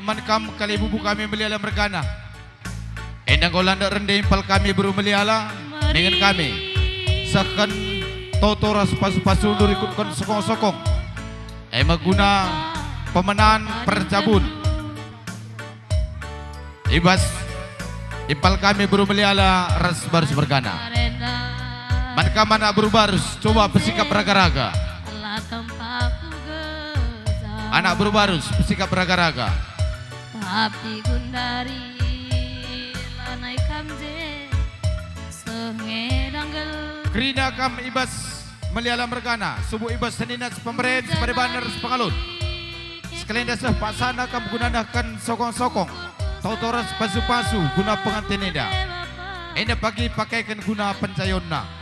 man kam kali bubu kami meliala mergana. Endang golanda rendah impal kami baru meliala dengan kami. Sakan totoras pasu-pasu durikutkan sokong-sokong. Maguna pemenang percabun. Ibas impal kami baru meliala ras barus mergana. Manka mana baru-barus coba bersikap raga-raga. Anak baru-barus bersikap raga-raga. Tapi gundari lanai kamje sengedanggel. Krina kam ibas meliala mergana. Subuh ibas seninat pemerintah pada banar sepengalun. Sekalian dasar paksana kam gunakan sokong-sokong. Totoras pasu-pasu guna pengantin enda. Enda pagi pakaikan guna pencayonna.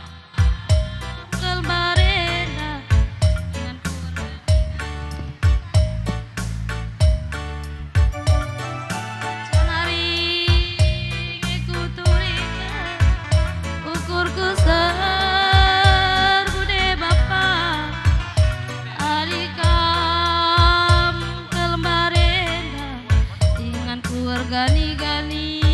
Gani-gani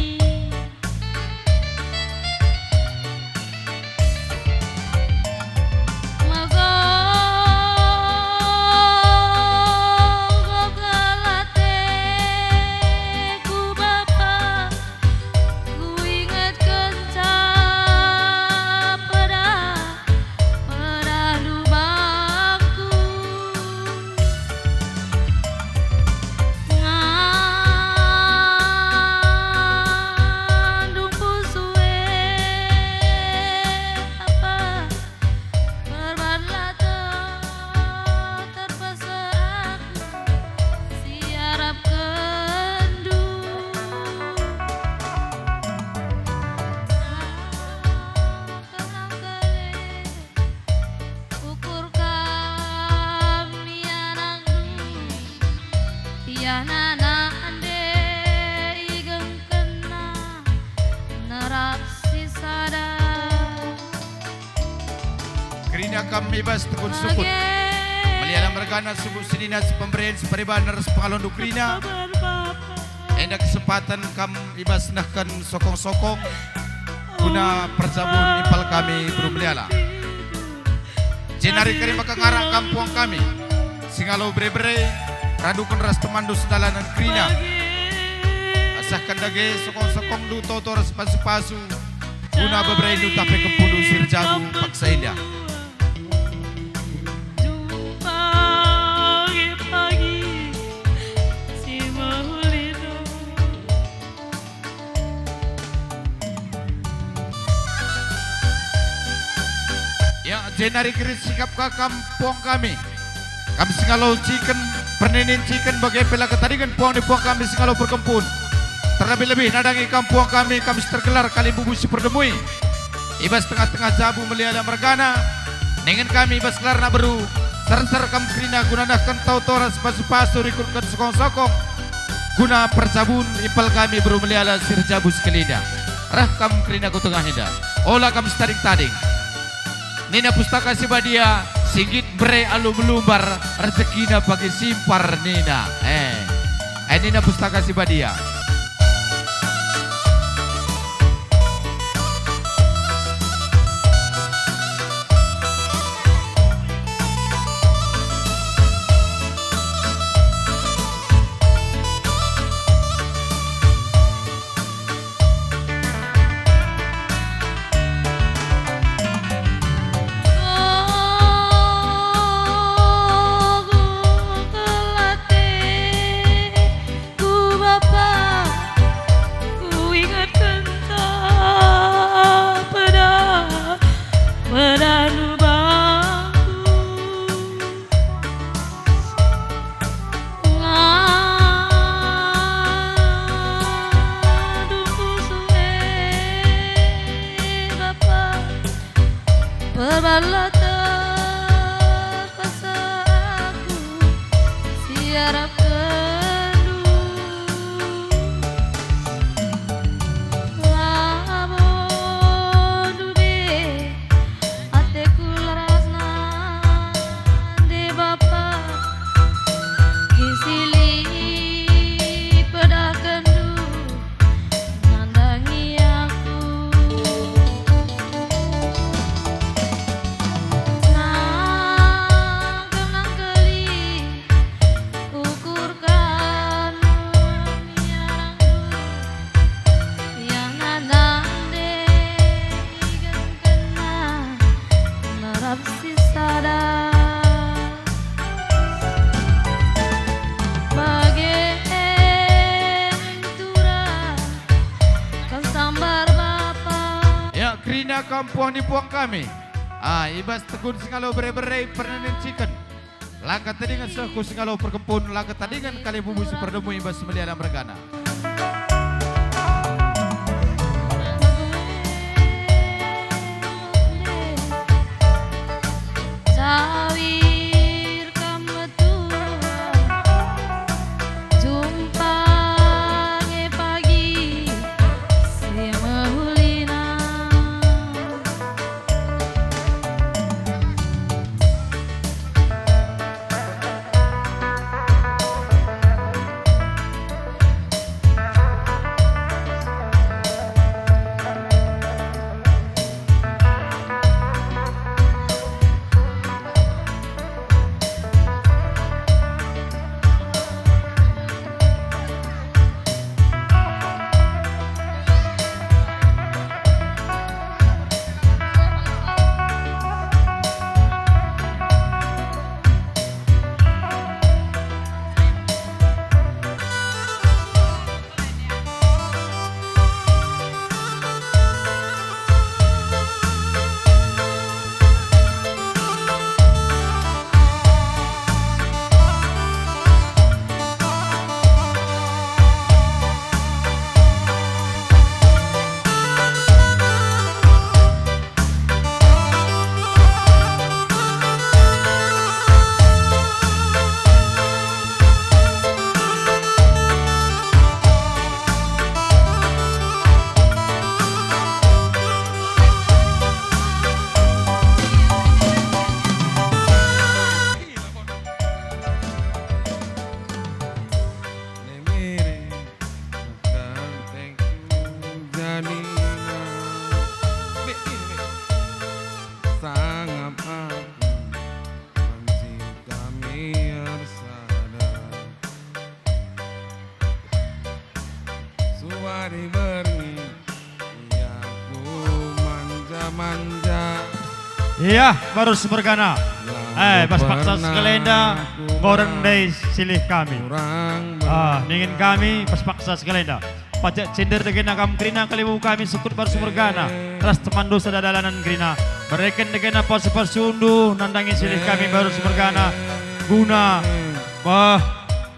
nana ande igeng kena nerasi sada. Krina kami bas tekun sukut meliala mergana subuh sininas pemerintah separibanar sepengalon dukrina. Enda kesempatan kam ibas nahkan sokong-sokong guna percabun impal kami belum meliala. Jenari kari maka ngarak kampung kami singalo bre-bre radukan ras temandu sedalanan krina. Asahkan dage sokong-sokong du totoras pasu-pasu guna bebre du tapi kempudu sirjabu paksa indah. Ya jenari kiri sikap ke kampung kami. Kami singalau chicken pernenin chicken bagai pela ketarikan puang di puang kami singalau berkempun. Terlebih-lebih nadangi kampung kami tergelar kali bubu si perdemui. Ibas tengah-tengah jabu meliala mergana. Dengan kami ibas kelar na beru. Ser-ser kam krina gunanakan tau-toras pasu-pasu rikulkan sokong-sokong. Guna percabun impal kami beru meliala sirjabu sekelida. Rah kam krina ku tengah hinda. Olah kami taring-taring. Nina pustaka si badia singgit bre alu melumbar rezekina bagi simpar Nina. Nina pustaka si badia. Ku bapa kampung ni puang kami. Ibas tegun singalo bere-bere pernenin chicken. Langkah tadingan seku singalo perkempun, langkah tadingan kali bubu superdemu ibas meliana mergana. Sawir kametua jumpa nge pagi si mahulina Iya, baru semergana. Pas paksa sekelenda, goreng day silih kami. Ningin kami, pas paksa sekelenda. Pajak cinder dengan agam krina kalimu kami sukut baru semergana. Ras teman dosa dalanan krina. Mereka dengan apa sepersundu, nandangi silih kami baru semergana. Guna,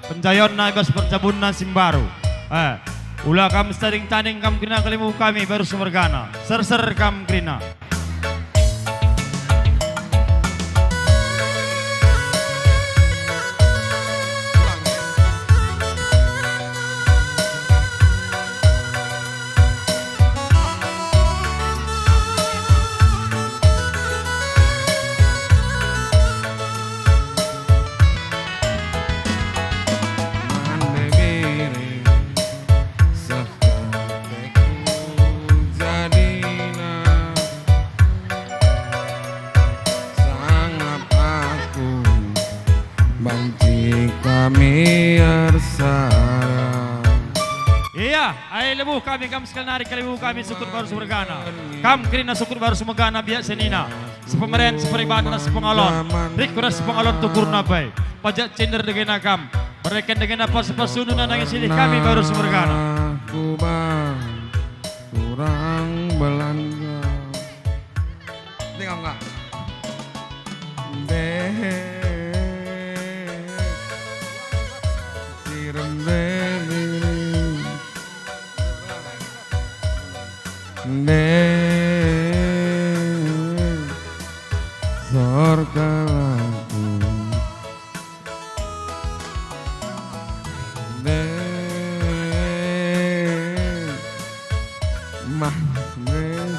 penjayon na ibas percabun na simbaru. Ulah kam sering tanding kam krina kalimu kami baru semergana. Ser-ser kam krina. Lebu kami kam sekali narik kalimu kami syukur baru semergana. Kam krina syukur baru semergana biak senina. Sepemeren seperibadana sepengalon. Rikura sepengalon tukur nabai. Pajak cinder dengan agam. Mereka dengan apa sepasunu nanangin silih kami baru semergana. Kubang kurang belanja. Tengok enggak? Sorkalanku mas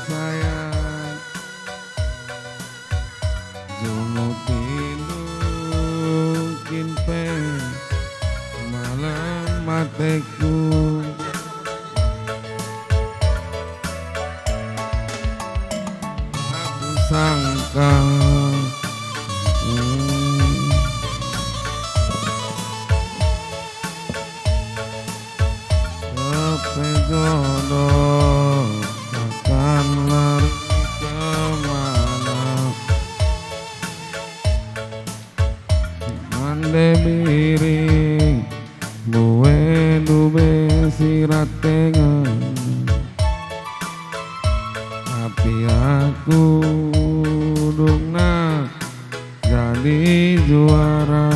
sayang jumutin lukin pe malam mateku aku sangka jodoh akan lari kemana mande miring buwe dube sirat tengan tapi jadi juara.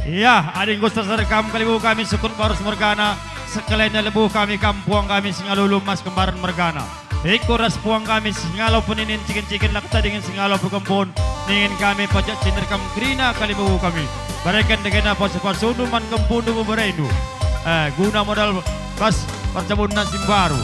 Iya, ading gusto sa rekam kalibu kami sukun Paros Morgana. Sekalian lebuh kami kampuang kami singalulu mas kembaran Morgana. Ikuras puang kami singalaw puninin cikin-cikin lakta dengan singalaw perkempun. Ningin kami pajak cinder kam krina kalibu kami. Barikan dengan apa sepasunu man kempun dumu beredu. Guna modal pas percabun nasim baru.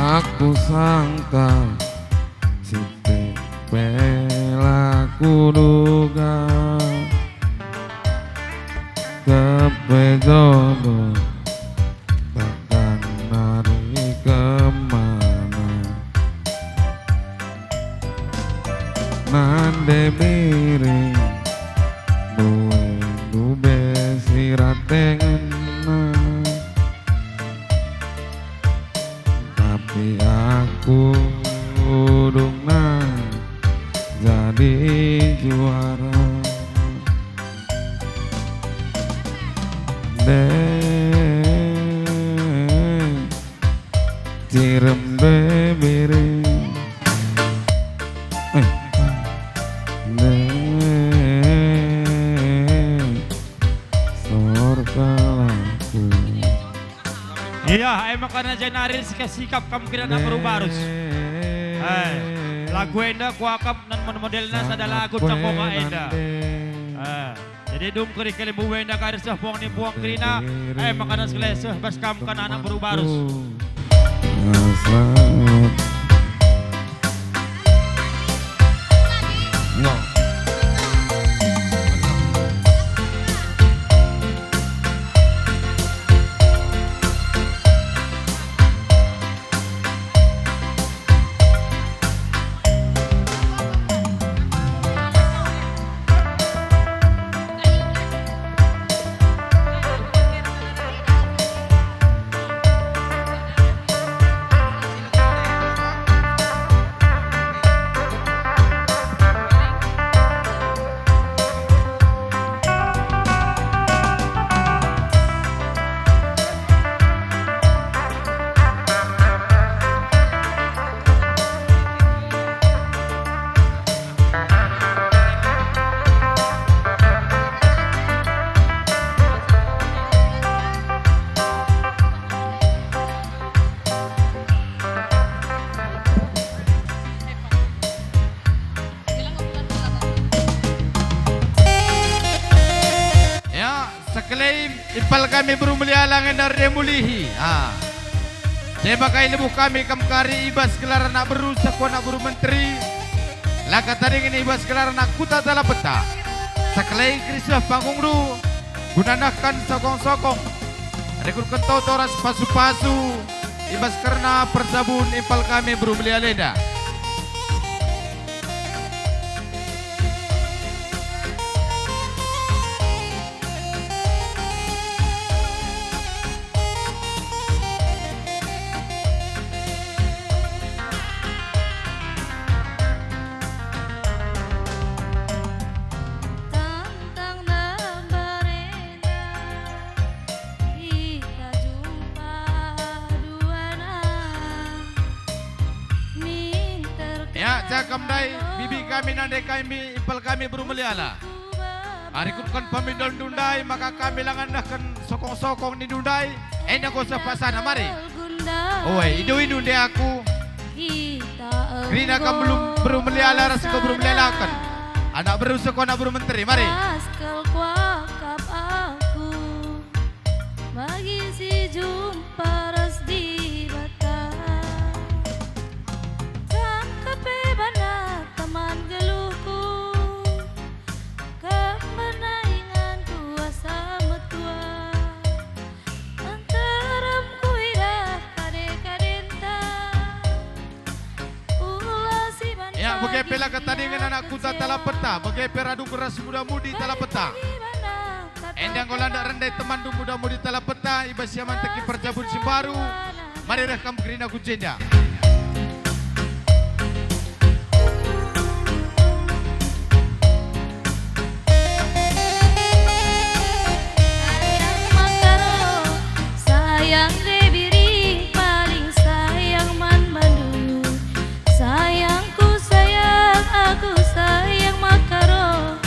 Aku sangka si Pela kuduga kepejodoh takkan lari kemana. Nande miring duwe dube siratengan. Tapi aku dungna jadi juara. Cirem bebiri sorkalaku. Iya, emang karena jenarin sikap kemungkinan na berubarus. Lagu enda kuakap nan modelnya sada lagu cangkonga enda. Jadi dum keri kalibu enda karis dah puang ni puang krina. Emang karena selesai bas kam kan anak berubarus. Selamat. No. Seklaim ipal kami berumulialangan dari remulihi. Saya pakai lebuh kami kamkari ibas kelar anak berusak anak buru menteri. Laka tadi ini ibas kelar anak kuta dalam peta. Seklaim krisah panggung ru gunanakan sokong-sokong. Rekul kentau toras pasu-pasu ibas karena persabun ipal kami berumulialeda. Ya, cakam dai bibi kami nandai kami ipal kami berumeliala. Arikutkan pamidon dundai maka kami langandakan sokong-sokong ni dundai. Enak ko sa pasana mari. Oi, idu de aku. Krina kam belum berumeliala ras ko berumelialakan. Anak berusak anak buru menteri mari. Bagi si jumpa ras di bata. Tangkape bana Ya, bagai pela ketandingan anak kuta talapeta, bagai peradu keras muda mudi talapeta. Endang golanda rendai teman muda mudi talapeta, iba siaman teki perjabun simbaru. Mari rekam kerina kujenda. Sayang Makaro, sayang Debiri, paling sayang Man Bandung. Sayangku sayang, aku sayang Makaro.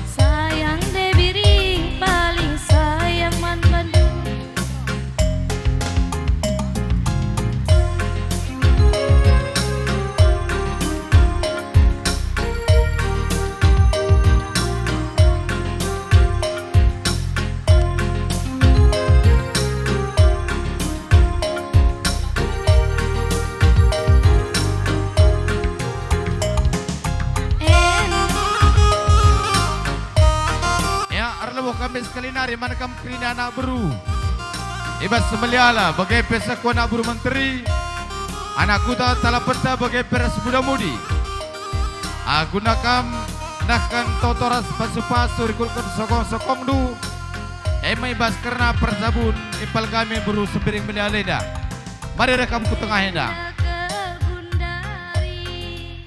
Sayang Debiri, paling sayang Man Bandung. Ya, arlawo kami sekali nari manakam kerina anak beru. Ibas semeliala bagai pesaku anak beru menteri. Anak kuta talapeta bagai peras muda mudi. Aku nakam nakkan totoras pasu-pasu rikulkan sokong-sokong du. Emai bas karena persabun ipal kami beru sepiring melialeda. Mari rekam ku tengah hendak. Gundari,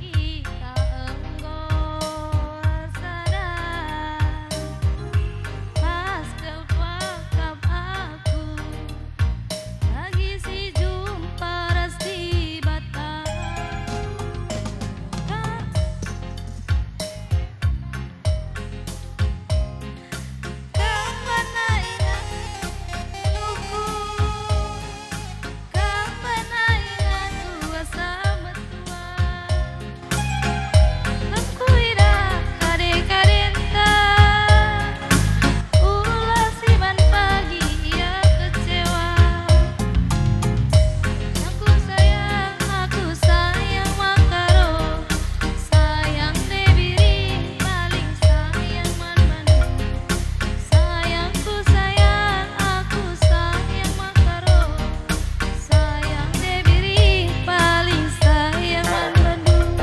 kita enggol sadar. Pas kau pakam aku, lagi si jumpa rasti batang. Kamana ingat luku, kamana ingat kuasa metua. Lempuira kade-kadenta, ulah siman pagi ia kecewa. Aku sayang Makaro, sayang Debiri, paling sayang Man Bandung. Sayangku sayang, aku sayang Makaro. Sayang Debiri, paling sayang Man Bandung.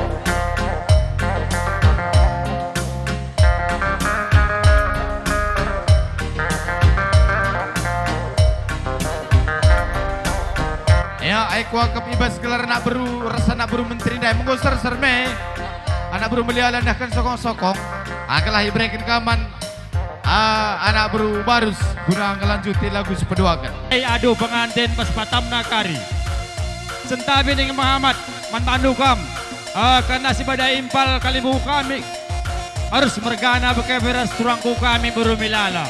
Ya, aku akap ibas gelar anak beru, rasa anak beru menteri dai menggosar serme. Anak beru meliala ndahkan sokong-sokong. Akalah ibrekin kaman. Anak beru barus guna ngelanjuti lagu sepeduakan. Aduh pengantin pas patam nakari. Sentabi dengan Muhammad mantanukam. Karena si badai impal kalibu kami. Harus mergana pakai beras turangku kami berumilala.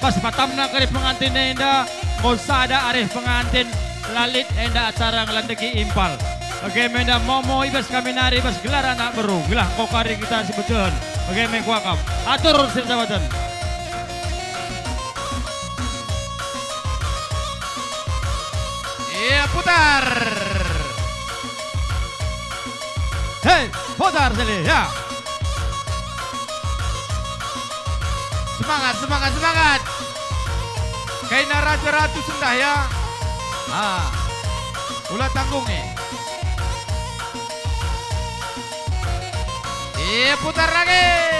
Pas patam nakari pengantin enda. Ngosada arif pengantin lalit enda acara ngelandegi impal. Oke menda momo ibas kami nari ibas gelar anak beru. Gelah kokari kita sebetulnya. Oke mengkuakam. Atur sirjabatan. Iya putar. Hei, putar sini ya. Semangat, semangat, semangat. Kaina raja ratu sendah ya. Ulah tanggung nih. Iya putar lagi.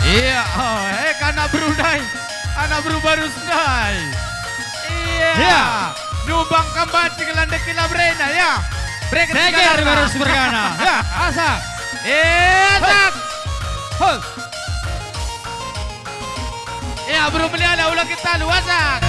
Iya, anak berudai, anak baru sedai. Iya. Iya. Nubang kembali ke landek kila brena ya. Brek Seger harus bergana. Ya, asa. Asak. Hol. Ya, bro melihat ulah kita lu asak.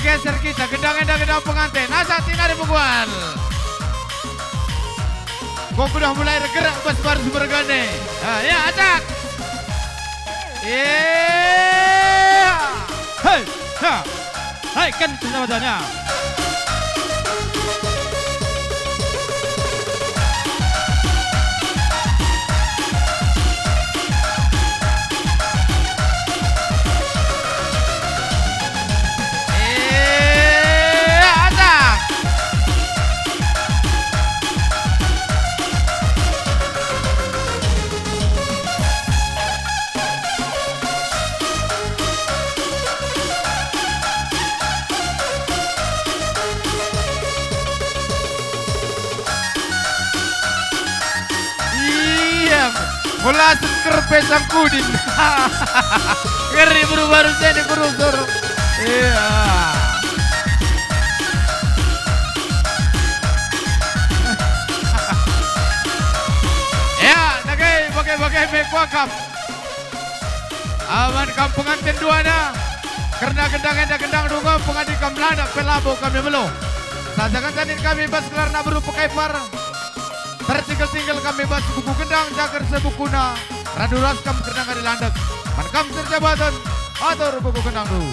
bergeser kita gendang pengantin. Asa tinggal di bukuan. Kok udah mulai bergerak pas baru bergane. Ya acak. Hei, ha. Hai kan persahabatannya. Acak. Iya, bola seker pesang kudin. Ngeri baru saya di kurusur. Iya. Ya, bagai mekuakam. Aman kampung antin duana. Karena gendang dungo pengadi kamlana pelabo kami belum. Sajakan tanin kami bas kelarna beru pakai par. Tertinggal kami bas buku gendang jagar sebukuna. Raduras kam gendang di landek. Mankam serjabatan atur buku gendang dulu.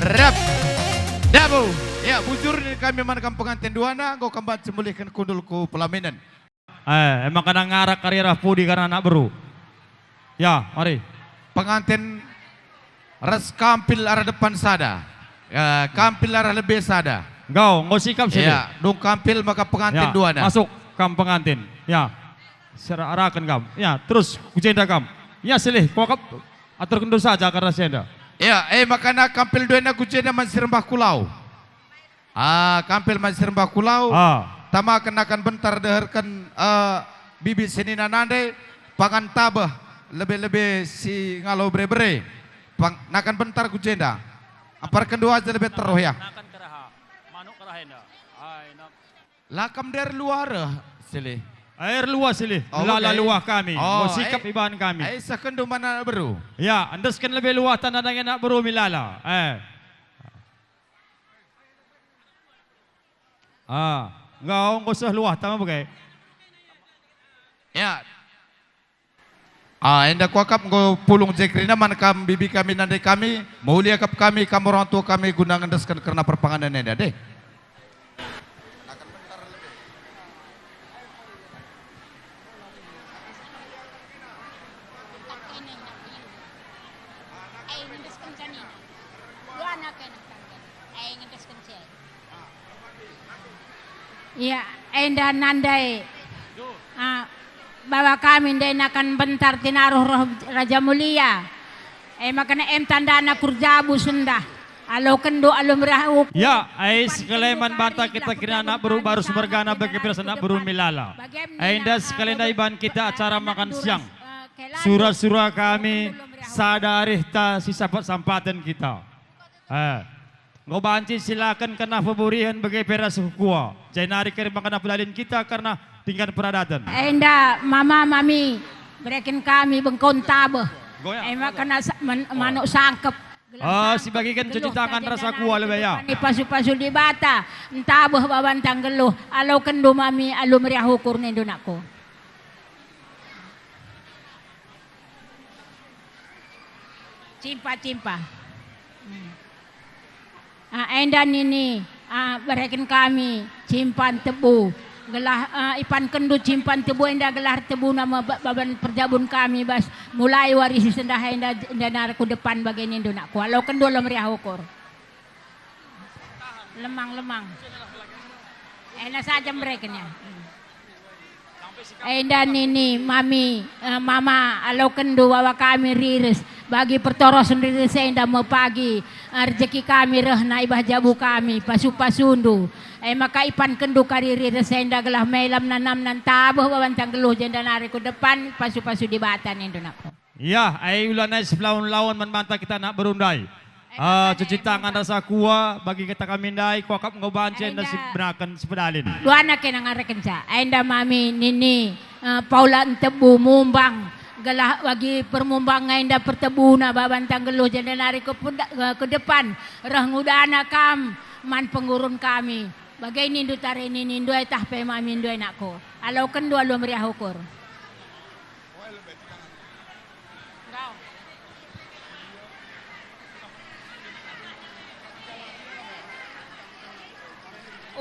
Rap dabu ya bujur ni kami manakam pengantin duana kau kambat sembelihkan kundulku pelaminan. Emang kena ngarak karirah pudi karena anak beru. Ya, mari. Pengantin res kampil arah depan sada. Ya, kampil arah lebih sada. Ngau sikap sini. Ya, dong kampil maka pengantin Ya, duana. masuk kam pengantin. Ya. Serahkan kam. Ya, terus kujenda kam. Ya, silih kau atur kendur saja karena senda. Ya, makana kampil duana kujena masih rembah kulau. Kampil masih rembah kulau. Tama kenakan bentar deherkan bibi sini nanande pangan tabah lebih-lebih si ngalau bre-bre. Nakan bentar kujenda. Apar kedua aja lebih teruh ya. Nakan keraha. Manuk kerahenda. Lakam dari luar silih. Air luas silih. Oh, Lala okay. luah kami. Sikap iban kami. Sekendu mana baru. Ya, andaskan lebih luas tanah dengan nak beru milala. Ngau ngusah luah tama bagai. Ya. Enda kuakap ngo pulung jekrina manakam bibi kami nande kami, mulia kap kami kamu orang tua kami gunang andaskan karena perpanganan enda deh. Ya, enda nandai. Bawa kami ndai nakan bentar tinaruh roh Raja Mulia. Makana tanda anak kurjabu sunda. Alo kendo alo merahuk. Ya, sekalian banta kita kira anak beru baru bergana bagi pirasa anak beru milala. Indah sekalian iban kita acara makan siang. Surah-surah kami sadari ta sisa sampatan kita. Ngobanci silakan kena pemburian bagi peras hukua. Jangan hari kirim kena pelalin kita karena tingkat peradatan. Enda mama mami berikan kami bengkon tabah. Emak kena manuk sangkep. Si bagikan cuci tangan rasa kuah lebih ya. Pasu-pasu di bata. Tabah babantang geluh. Alau kendo mami alu meriah hukur nendo nakku. Cimpa. Enda ini berikan kami cimpan tebu. Gelah ipan kendu cimpan tebu enda gelar tebu nama baban perjabun kami bas mulai warisi sendah enda naraku depan bagian indo nak walau kendu lo meriah ukur lemang enda saja mereka enda nini mami mama alau kendu bawa kami riris bagi pertoros sendiri enda mau pagi rezeki kami rehna ibah jabu kami pasu-pasundu maka ipan kendu kariri resenda gelah melam nanam nan tabuh babantang geluh jenda nariku depan pasu-pasu di batan itu nak. Ya, ay ulan na sebelah lawan manmanta kita nak berundai. Cuci tangan rasa kuah bagi kita kami ndai kuakap ngobancen dan sebenakan sepedalin. Dua anak yang ngareken sa. Ainda mami nini Paula tebu mumbang galah bagi permumbang ainda pertebu na babantang geluh jadi nari ke depan rah ngudana kam man pengurun kami. Bagai nindu tari nindu ay tahpe mami nindu ay nakko. Alaw kendua lu meriah ukur.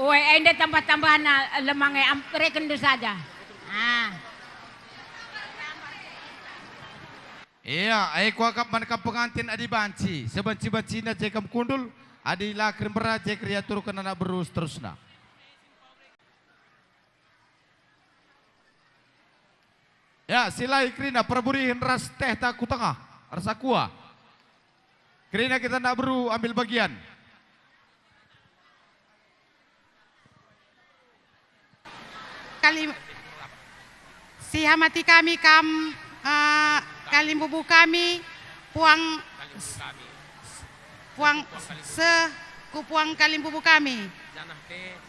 Uy, ainda tambah-tambahan na lemangay ampreken do saja. Iya, ay kuakap man kam pengantin adi banci. Sebanci-banci na jekam kundul, adi lakrim bera jek riatur kenana berus terusna. Ya, sila ikrina perburihin ras teh tak kutengah, rasa kuah. Krina kita nak beru ambil bagian. Si hamati kami kalimbubu kami puang kupuang kalimbubu kami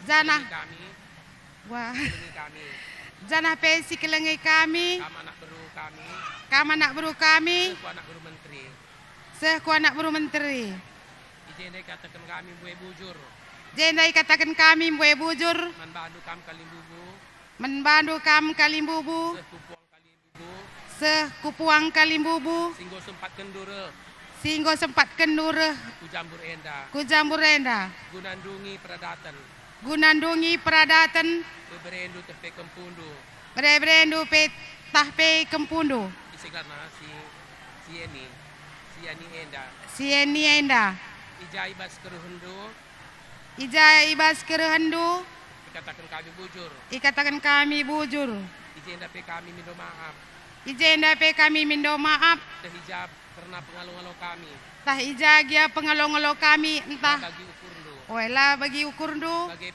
janah wah janah pe si kelengai kami kama nak beru kami seku anak beru menteri Jendai katakan kami buai bujur jendai katakan kami buai bujur menbandu kam kalimbubu sekupuang kalimbubu singgo sempat kendura kujambur enda gunandungi peradatan berendu pe tahpe kempundu sieni enda ija ibas keruhendu ikatakan kami bujur Ijenda pe kami minta maaf ijenda pe kami minta maaf terhijab karena pengalau-ngalau kami tah ijagia pengalau-ngalau kami entah bagi ukurndo wela bagi ukurndo bagai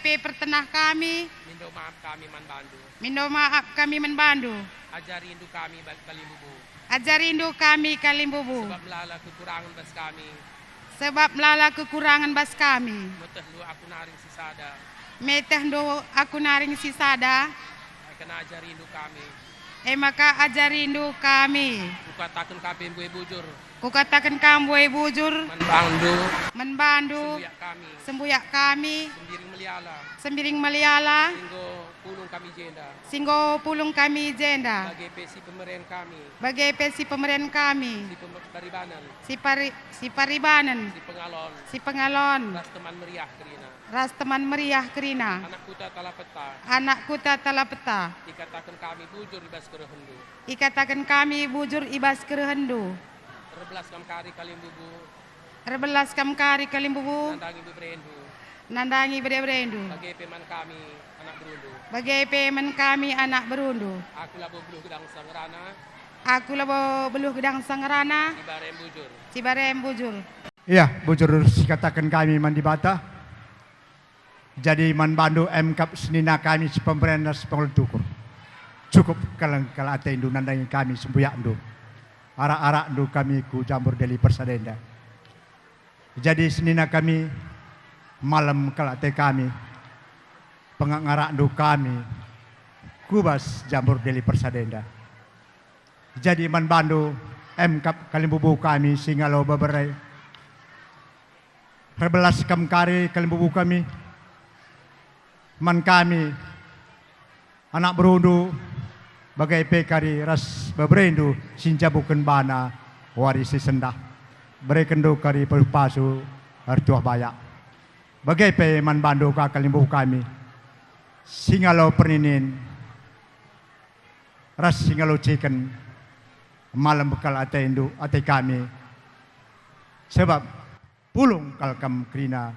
pe pertenah kami minta minta maaf kami manbandu minta maaf kami menbandu ajari indu kami bagi kalimbubu ajarindu kami kalimbubu sebab melala kekurangan bas kami sebab lala kekurangan bas kami meteh lu aku naring sisada meteh do aku naring sisada kena ajarindu kami maka ajarindu kami kukatakan kabeh buai bujur kukatakan kamu bujur menbandu sembuyak kami sembiring meliala singgo pulung kami jenda bagai pesi pemeren kami si paribanan si pengalon ras teman meriah kerina anakku tala peta ikatakan kami bujur ibas kerehendu ikatakan kami bujur ibas kerehendu rebelas kam kari kalimbubu nandangi berendu bagai peman kami anak berundu aku labo beluh gedang sangarana Cibarem bujur iya bujur katakan kami mandi bata jadi manbandu MKAP senina kami si pemerintah sepengultukur cukup kalau ate indu nandangi kami sembuyak indu arak-arak indu kami ku jambur deli persadenda jadi senina kami malam kalau ate kami pengarak indu kami kubas jambur deli persadenda jadi manbandu MKAP kalimbubu kami singalo beberai rebelas kam kari kalimbubu kami man kami anak berundu bagai pekari ras beberendu sinjabukan bana warisi sendah berekendo kari perpasu artuah bayak bagai pe man bandu ka kalimbu kami singalo perninin ras singalo chicken malam bekal ate indu ate kami sebab pulung kalkam krina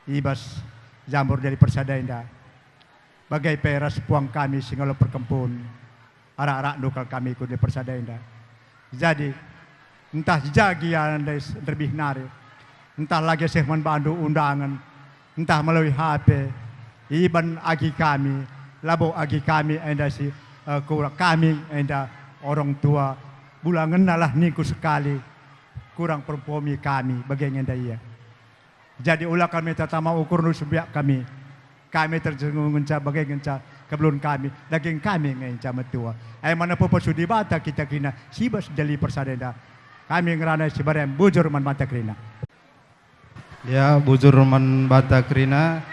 ibas jambur dari persada indah bagai peras puang kami singalo perkempun arak-arak lokal kami ikut di persada indah jadi entah jagi yang lebih nari entah lagi sehman bandu undangan entah melalui HP iban agi kami labo agi kami indah si kami indah orang tua bulangan nalah niku sekali kurang perpomi kami bagian daya. Jadi ulah kami tatama ukur nu sebiak kami terjengung ngenca bagai ngenca kebelun kami daging kami ngenca metua. Mana popo sudi bata kita kena sibas jali persadeda. Kami ngerana sibarem bujur man bata krina. Ya bujur man bata krina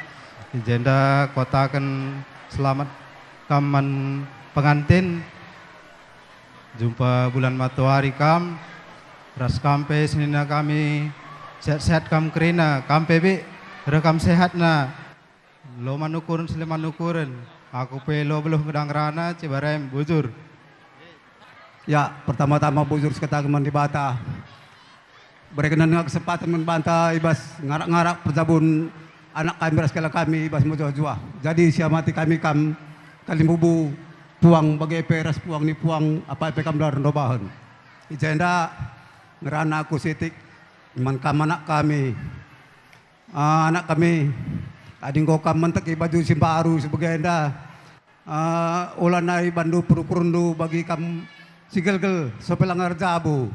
jenda kotakan selamat kaman pengantin jumpa bulan matahari kam ras kampe senina kami sehat-sehat kam krina kampe bi rekam sehat na lo manukurun sile manukurun aku pe lo beluh ngedang rana cibarem bujur. Ya, pertama-tama bujur sekata keman di bata. Berkenan dengan kesempatan membantah ibas ngarak-ngarak perjabun anak kami sekali kami ibas mujah-juah. Jadi siamati kami kalimbubu puang bagai peras puang ni puang apa kam dar robahan. Ijenda ngerana aku sitik man kam anak kami. Anak kami ading ko kam mentek baju simbaru sebagai enda. Ulanai bandu puru-purundu bagi kam sigel-gel sopelangar jabu.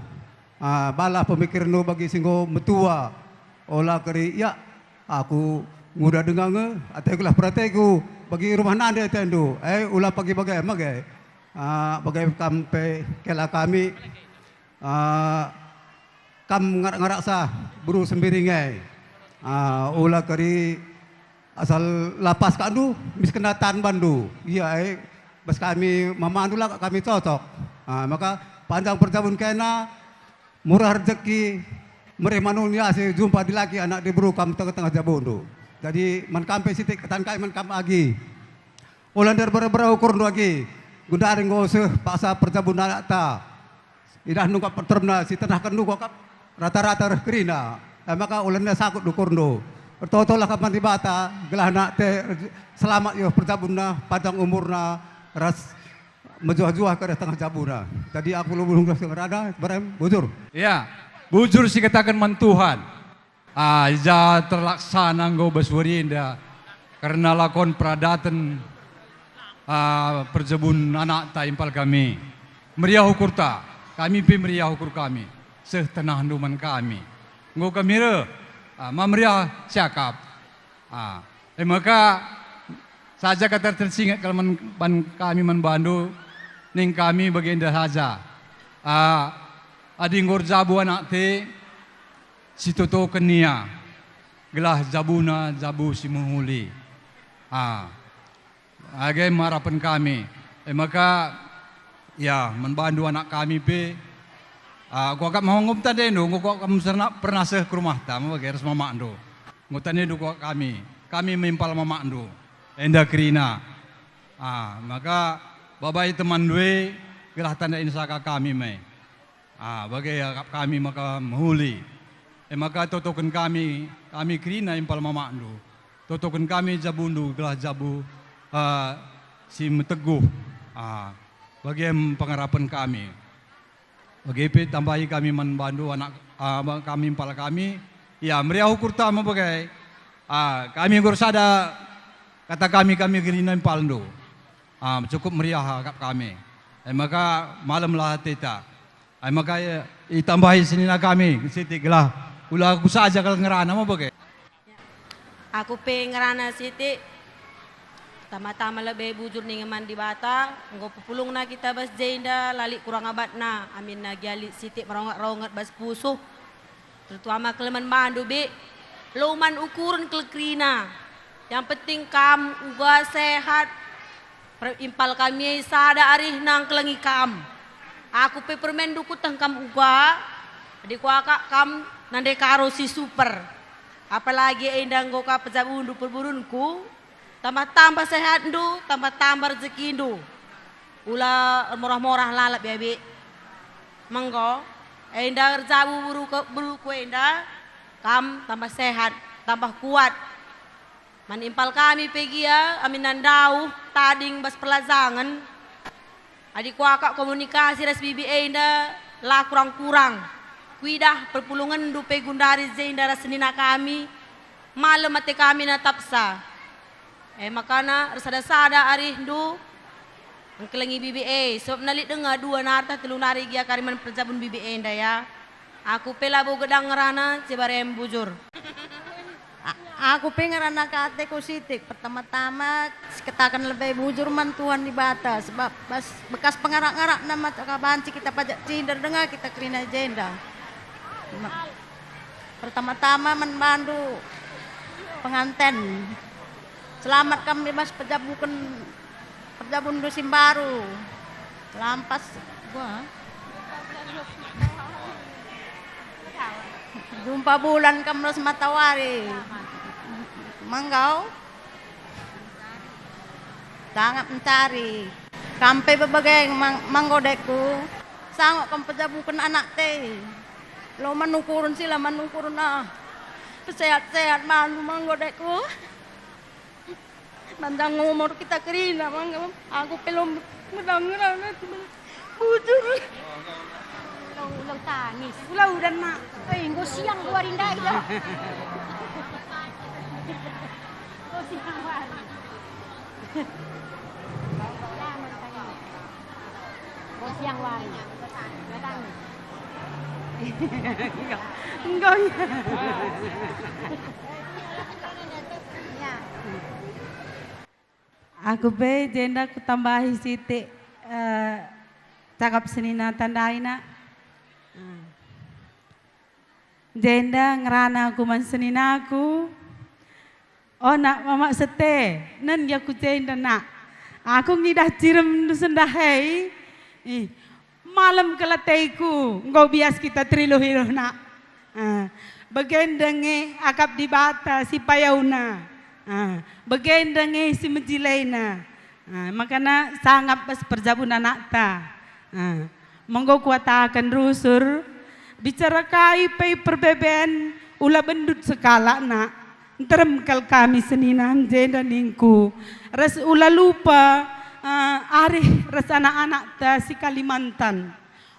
Bala pemikir no bagi singgo metua. Olah keri ya aku muda dengange atau kelah prateku bagi rumah nande tendu. Ulah pagi bagai magai. Bagai kampe kela kami kam ngarak-ngarak sah buru sembiringai. Ulah keri asal lapas kandu miskenatan bandu. Iya bas kami memandu lah kami cocok. Maka panjang perjabun kena murah rezeki meremanunya si jumpa di lagi anak di berukam tengah-tengah jabundu. Jadi man kampe sitik ketan kai man kam agi. Ulander berberau ukur lagi. Gundaring go seh paksa perjabun anak ta. Idah nungkap perterna si tanah kendu kok rata-rata kerina. Maka ulanda sakut dukurndo. Bertotolah kapan di bata gelah nak te selamat yo perjabunna panjang umurna ras mejuah-juah ke tengah jabuna. Tadi aku belum ngerada, barem bujur. Ya, bujur sih katakan mantuhan. Aja terlaksana nggo baswerinda karena lakon pradatan perjebun anak ta impal kami. Meriah ukur ta, kami pi meriah ukur kami. Setenah duman kami. Nggo kami re, meriah siakap. Maka saja kata tersingat kalau kami membantu ning kami baginda saja. Ading gor jabu anak te si toto kenia gelah jabuna jabu si menghuli. Agai marapan kami. Maka ya membantu anak kami pe. Aku agak mau ngom tadi no, aku kamu pernah seh ke rumah tamu bagi harus mama ando. Ngutane do kami mempal mama ando. Enda krina. Maka babai teman dua gelah tanda insaka kami mai. Bagai kami maka menghuli. Maka totokan kami krina impal mama ando. Totokan kami jabundu gelah jabu si meteguh. Bagi pengarapan kami. Bagi tambahi kami membantu anak kami impal kami. Ya meriah ukur tama bagai. Kami gursada kata kami krina impal ando. Cukup meriah kami. Maka malamlah teta. Maka itambahi senina kami siti gelah ulah aku saja kalau ngerana mau bagai. Aku pengerana siti tama-tama lebih bujur ning man di bata nggo pupulung na kita bas jenda lali kurang abat na amin na giali siti merongat-rongat bas pusuh terutama keleman mandu be luman ukuran kelekrina yang penting kam uga sehat impal kami sada arih nang kelengi kam. Aku pe permen duku tang kam uga. Di kuaka kam nande karo si super. Apalagi endang goka pejabundu perburunku. Tambah-tambah sehat ndu, tambah-tambah rezeki ndu. Ula murah-murah lalap ya bi. Manggo. Endang jabu buruku endang. Kam tambah sehat, tambah kuat. Manimpal kami pergi ya, amin nandau, tading bas pelazangan. Adik kuakak komunikasi ras bibi enda lah kurang-kurang. Kuidah perpulungan dupe gundari zenda ras senina kami. Malam mati kami na tapsa. Makana rasada-sada arih ndu. Kelengi BBA, sob nalit dengar dua narta telu nari gia kariman perjabun BBA nda ya. Aku pela bo gedang ngerana Cibarem Bujur. Aku pengen anak kateku sitik. Pertama-tama katakan lebih bujur mantuan di bata. Sebab bekas pengarak-ngarak nama banci kita pajak cinder dengar kita kerina jenda. Pertama-tama membantu penganten. Selamat kami bebas perjabun dusim baru. Lampas gua. Jumpa bulan kamros matawari. Manggau. Sangat mencari. Sampai berbagai manggodeku. Sanggup kam pejabukan anak teh. Lo manukurun sila manukurun ah. Sehat-sehat malu manggodeku. Mandang umur kita kerina manggau. Aku pelom mendengar bujur. Ulang tangis. Ulang dan mak. Engko siang keluarin dah itu. Oh siang hari. Oh siang hari. Datang. Enggak. Ya. Aku be jenda ku tambahi sitik cakap senina tandaina. Jenda ngerana aku mansenina aku. Oh nak mama sete, nen ya ku jenda nak. Aku ngidah cirem du sendahai. Malam kelataiku, ngau bias kita triluhiruh nak. Bagendenge akap di bata si payauna. Bagendenge si mejilaina. Makana sangat pas perjabun anak ta. Monggo kuatakan rusur. Bicara kai pay perbeben ula bendut sekala nak teremkal kami seninan jenda ningku res ula lupa arih res anak-anak ta si Kalimantan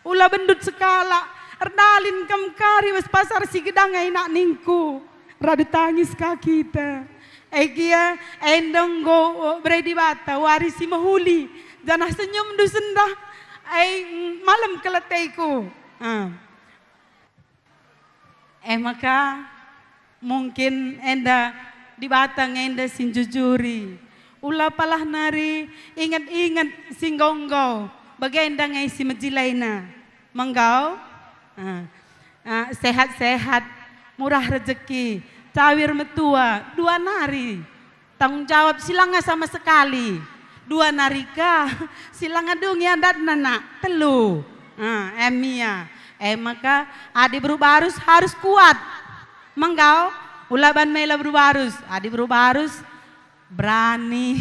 ula bendut sekala erdalin kam kari wes pasar si gedang nak ningku rada tangis ka kita egia endong go beredi bata warisi mahuli janah senyum du sendah malam keletaiku maka mungkin enda di batang enda sinjujuri. Ula palah nari ingat-ingat singgonggo. Bagenda ngai si mejilaina. Menggau sehat-sehat, murah rezeki, cawir metua, dua nari. Tanggung jawab silanga sama sekali. Dua narika, silanga dungi adat nana, telu. Emia. Maka adik berubarus harus kuat. Menggau, ulaban mela berubarus. Adik berubarus berani.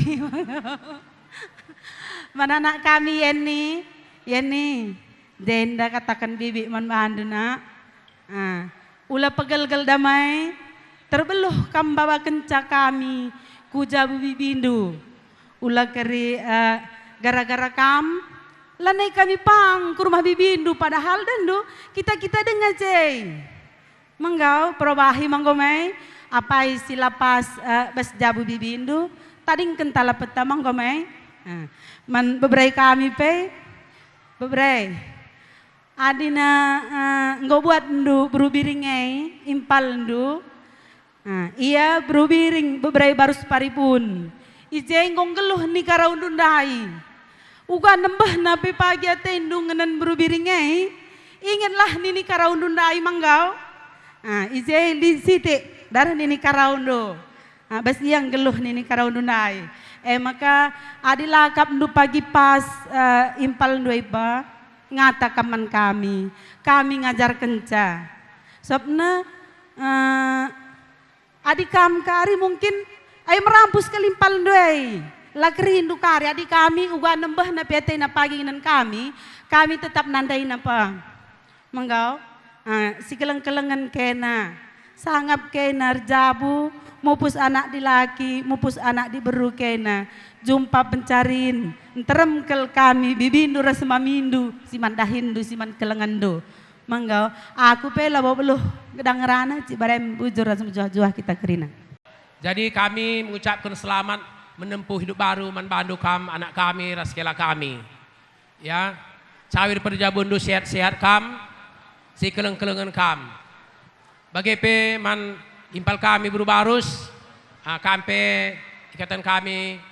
Mana anak kami Yeni, jenda katakan bibi man bandu nak. Ula pegel-gel damai, terbeluh kam bawa kenca kami, kujabu bibindu. Ula keri gara-gara kam. Lanai kami pang ke rumah bibindu padahal dendu kita dengar jay. Menggau perubahi manggomai apa isi lapas bas jabu bibindu tadi kentala peta manggomai. Man beberai kami pe beberai. Adina nggo buat ndu berubiringai impal ndu. Iya berubiring beberai baru separipun. Ije ngong geluh ni karaundundai. Uga nembah napi pagi atendung ngenan berubiringai. Ingatlah nini karaundun dai manggau. Ije di sitik darah nini karaundo. Bas yang geluh nini karaundun dai. Maka adilakap ndu pagi pas impal ndu iba ngata kaman kami. Kami ngajar kenca. Sobna adikam kari mungkin ay merampus kelimpal ndu ai. Lagri hindu kari adik kami uga nembah na pete na paginan kami tetap nandai napa menggau si keleng-kelengan kena sangap kena jabu mupus anak di laki mupus anak di beru kena jumpa pencarin teremkel kami bibindu rasma mindu siman dahindu siman kelengandu menggau aku pela bawa gedang rana Cibarem Bujur rasma juah kita kerina. Jadi kami mengucapkan selamat menempuh hidup baru man bandu kam anak kami raskela kami. Ya, cawir perjabundu sehat-sehat kam, si keleng-kelengan kam. Bagaimana man impal kami berubarus, kampe ikatan kami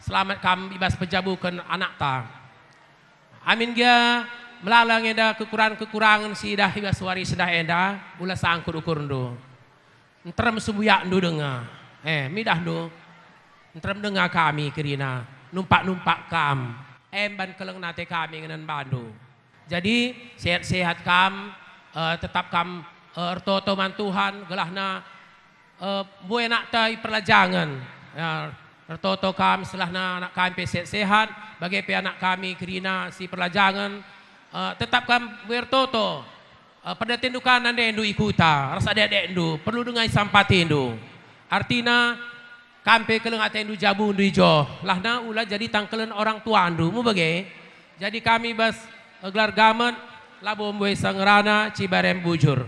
selamat kam ibas pejabukan anak ta. Amin dia melalang eda kekurangan-kekurangan si dah ibas waris dah eda ulah sangkur ukur ndo. Entrem sembuyak ndo dengar. Midah ndo. Entrem dengar kami kerina numpak-numpak kam. Ban keleng nate kami ngenan bandu. Jadi sehat-sehat kam, tetap kam ertoto man Tuhan gelahna buai nak tai perlajangan. Ertoto kam selahna anak kami sehat-sehat bagi pe anak kami kerina si perlajangan tetap kam bertoto. Pada tindukan anda endu ikuta, rasa dek endu perlu dengan sampati endu. Artinya kampe keleng ate endu jabu endu ijo, lahna ulah jadi tangkelen orang tua endu mu bage. Jadi kami bas gelar gamet labo mwe sangrana Cibarem Bujur.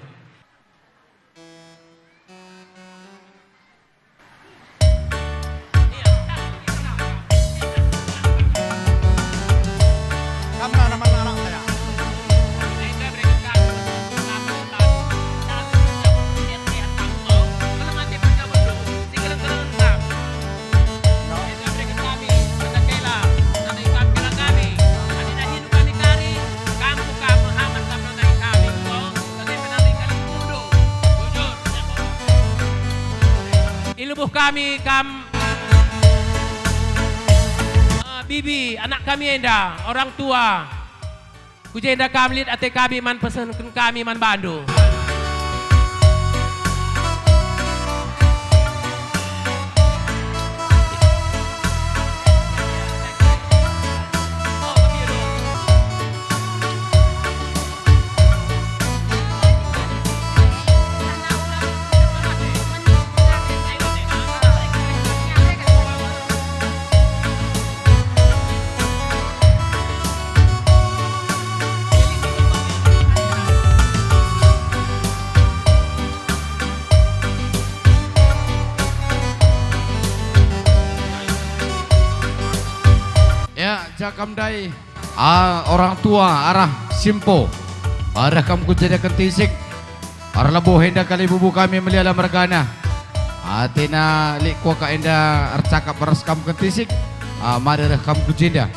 Ilubuh kami bibi anak kami enda orang tua kujenda kamlit ate kami man pesenkan kami man bandu. Jakam dai orang tua arah simpo arah kam kujada kentisik arah labo henda kali bubu kami meliala mergana atina likwa ka enda arcakap beras kam kentisik marah kam kujenda.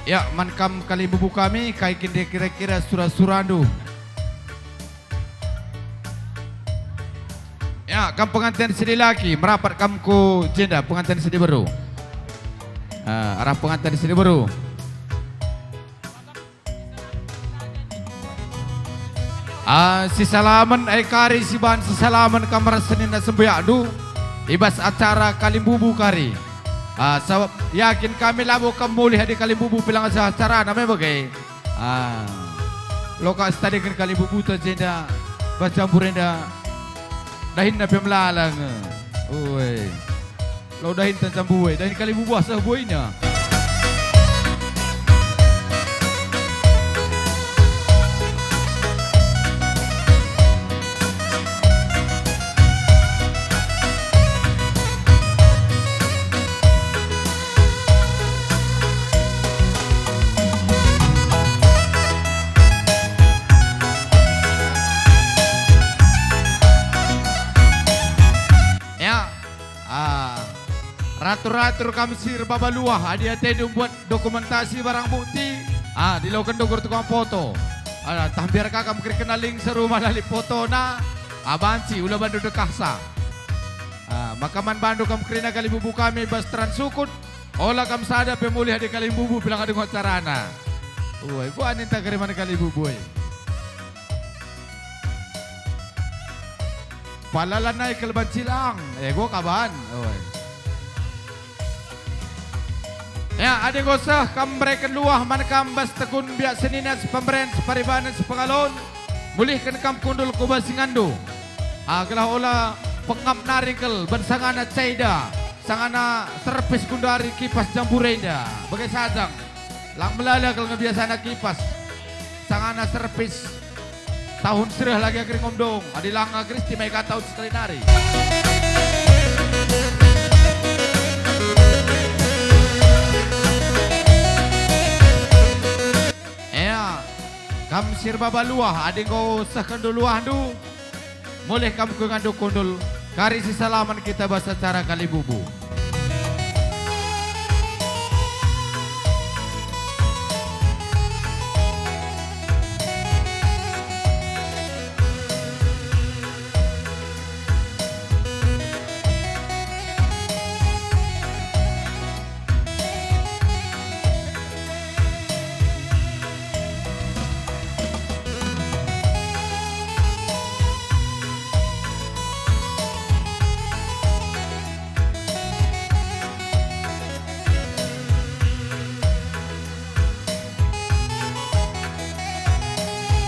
Ya, mankam kali bubu kami kai kira-kira surah-surandu. Ya, kam pengantin sedih lagi merapat kamku jenda pengantin sedih baru. Arah pengantin sedih baru. Si salaman kari si ban si salaman kamar senin sembuyak du ibas acara kalimbubu kari. Sebab yakin kami labo kemulih di kalimbubu pilang acara namanya bagai. Loka stadi kan kalimbubu tu jenda bas campur enda dahin na pemlalang. Oi. Lo dahin tan campur dahin kalimbubu asah buinya. Ratur-ratur kami sir babaluah dia tadi buat dokumentasi barang bukti dilakukan dokur tukang foto tampir kakam kiri kenaling serumah lali foto na banci ulah bandu dekahsa makaman bandu kam kerina kali bubu kami bas transukut olah kam sada pemulih di kali bubu bilang ada carana gua anin tak kiriman kali bubu palalan naik keleban cilang gua kaban Ya, adik gosah kambreken luah manakam bas tekun biak seninas pemberen separibanan sepengalon mulihkan kam kundul kubas singandu. Aglah ola pengap narikal bersangana caida sangana serpis kundari kipas jamburenda bagai sajang lang melala kalau ngebiasana kipas sangana serpis tahun serah lagi akring omdong adilang Kristi mai tahun sekali nari. Kam sirba baluah ading ko sah kandu luah du boleh kam ku ngandu kundul kari si salaman kita bahasa cara kali bubu.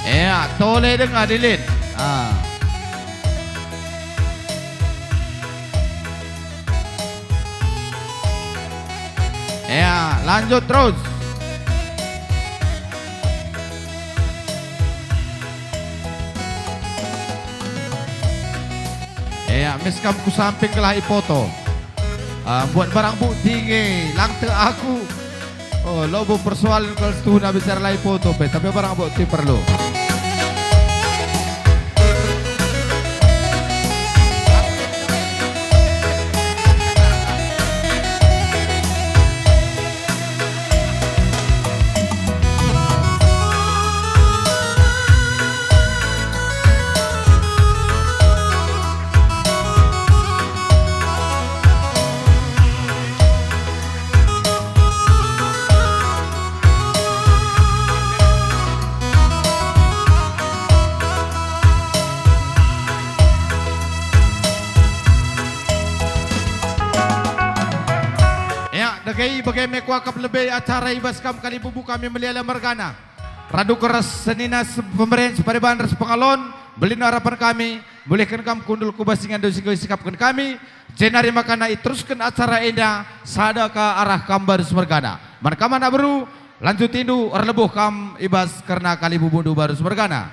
Ya, toleh dengar dilin. Ya, lanjut terus. Ya, miskam ku samping kelah ipoto. Buat barang bukti nge, langte aku. Oh, lobo persoalan kalau setuh nak bicara lah ipoto, tapi barang bukti perlu. Dagai bagai mekuakap lebih acara ibas kam kali bubu kami meliala mergana. Radu keras seninas pemerintah separiban res pengalon belin harapan kami bolehkan kam kundul kubasingan dosi sikapkan kami jenari makana teruskan acara indah sada ke arah kambar mergana. Mereka mana baru lanjut indu erlebuh kam ibas karena kali bubu baru mergana.